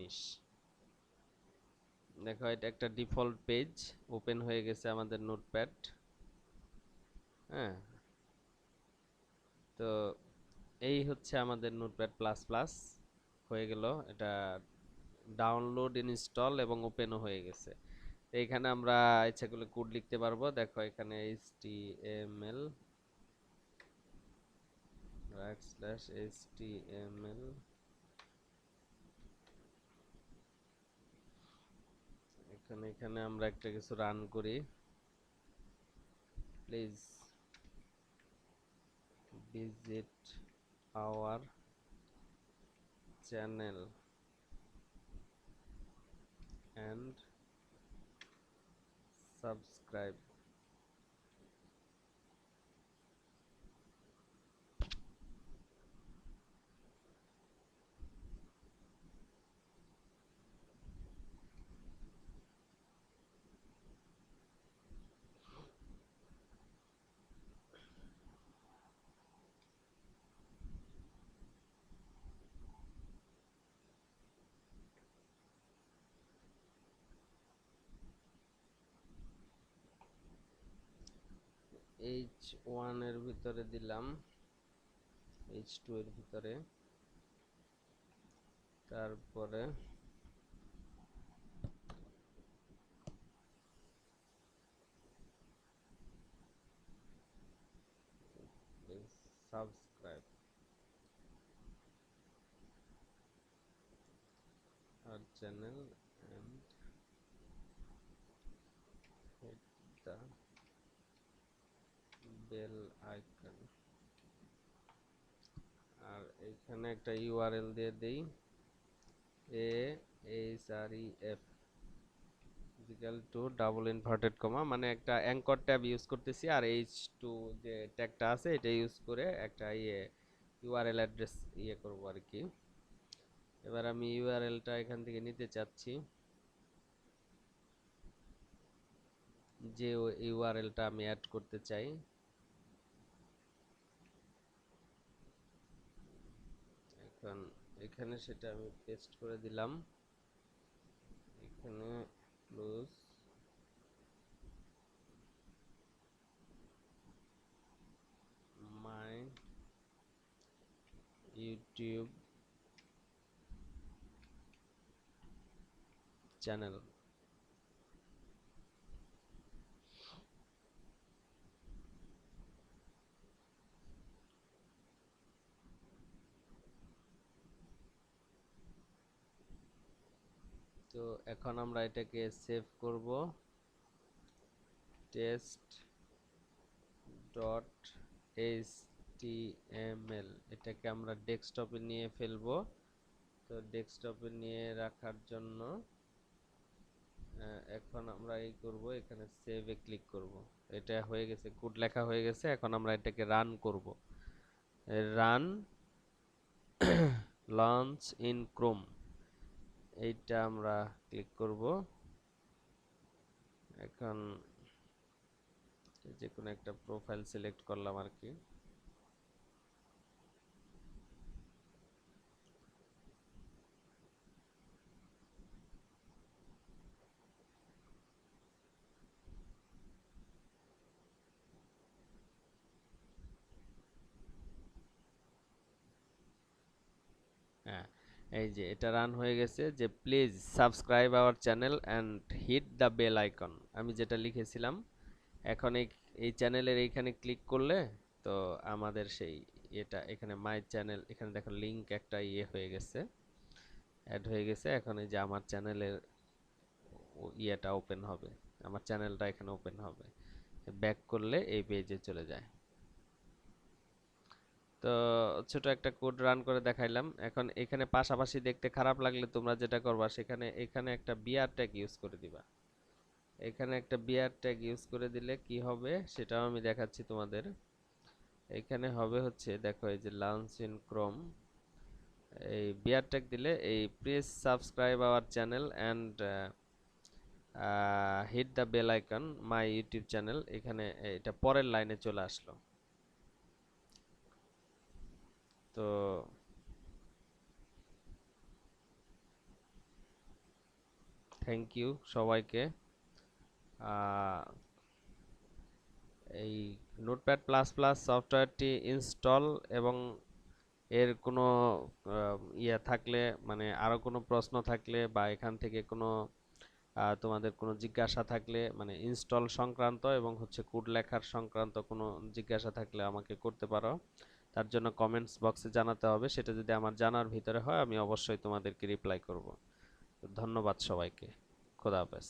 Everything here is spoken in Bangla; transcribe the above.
জিনিস। দেখো এটা একটা ডিফল্ট পেজ ওপেন হয়ে গেছে আমাদের নোটপ্যাড। হ্যাঁ, তো এই হচ্ছে আমাদের নোটপ্যাড প্লাস প্লাস হয়ে গেল। এটা ডাউনলোড, ইনস্টল এবং ওপেনও হয়ে গেছে। তো এখানে আমরা ইচ্ছা করলে কোড লিখতে পারবো। দেখো এখানে html /html, এখানে আমরা একটা কিছু রান করি। Please visit our channel and subscribe. h1 এর ভিতরে দিলাম, h2 এর ভিতরে, তারপরে subscribe our channel and hit the bell icon। আর এখানে একটা ইউআরএল দিয়ে দেই, ahref equal to double inverted comma, মানে একটা অ্যাঙ্কর ট্যাব ইউজ করতেছি, আর h2 যে ট্যাগটা আছে এটা ইউজ করে একটা ইউআরএল অ্যাড্রেস করব আর কি। এবার আমি ইউআরএলটা এখান থেকে নিতে চাচ্ছি, যে ইউআরএলটা আমি অ্যাড করতে চাই। এখন এখানে সেটা আমি পেস্ট করে দিলাম। এখানে ক্লোজ মাই ইউটিউব চ্যানেল। তো এখন আমরা এটাকে সেভ করব, টেস্ট ডট html, এটাকে আমরা ডেস্কটপে নিয়ে ফেলবো। তো ডেস্কটপে নিয়ে রাখার জন্য এখন আমরা এই করব, এখানে সেভে ক্লিক করব। এটা হয়ে গেছে, কোড লেখা হয়ে গেছে। এখন আমরা এটাকে রান করব, রান লঞ্চ ইন ক্রোম, এইটা আমরা ক্লিক করব। এখন যে কোনো একটা প্রোফাইল সিলেক্ট করলাম আর কি। হ্যাঁ, এই যে এটা রান হয়ে গেছে, যে please subscribe our channel and hit the bell icon, আমি যেটা লিখেছিলাম। এখন এই চ্যানেলের এইখানে ক্লিক করলে তো আমাদের সেই এটা এখানে মাই চ্যানেল, এখানে দেখো লিংক একটা হয়ে গেছে, অ্যাড হয়ে গেছে। এখন এই যে আমার চ্যানেলের ইয়েটা ওপেন হবে, আমার চ্যানেলটা এখানে ওপেন হবে। ব্যাক করলে এই পেজে চলে যায়। তো ছোট একটা কোড রান করে দেখাইলাম। এখন এখানে পাশাপাশি দেখতে খারাপ লাগলে তোমরা যেটা করবা, সেখানে এখানে একটা বিআর ট্যাগ ইউজ করে দিবা। এখানে একটা বিআর ট্যাগ ইউজ করে দিলে কি হবে সেটাও আমি দেখাচ্ছি তোমাদের। এখানে হবে হচ্ছে, দেখো এই যে লঞ্চ ইন ক্রোম, এই বিআর ট্যাগ দিলে এই please subscribe our channel and hit the bell icon my YouTube channel, এখানে এটা পরের লাইনে চলে আসলো। তো থ্যাংক ইউ সবাইকে। আহ, এই নোটপ্যাড প্লাস প্লাস সফটওয়্যারটি ইনস্টল এবং এর কোনো ইয়ে থাকলে, মানে আরো কোনো প্রশ্ন থাকলে বা এখান থেকে কোনো তোমাদের কোনো জিজ্ঞাসা থাকলে, মানে ইনস্টল সংক্রান্ত এবং হচ্ছে কোড লেখার সংক্রান্ত কোনো জিজ্ঞাসা থাকলে আমাকে করতে পারো। তার জন্য কমেন্টস বক্সে জানাতে হবে, সেটা যদি আমার জানার ভিতরে হয় আমি অবশ্যই তোমাদেরকে রিপ্লাই করব। ধন্যবাদ সবাইকে। খোদা হাফেজ।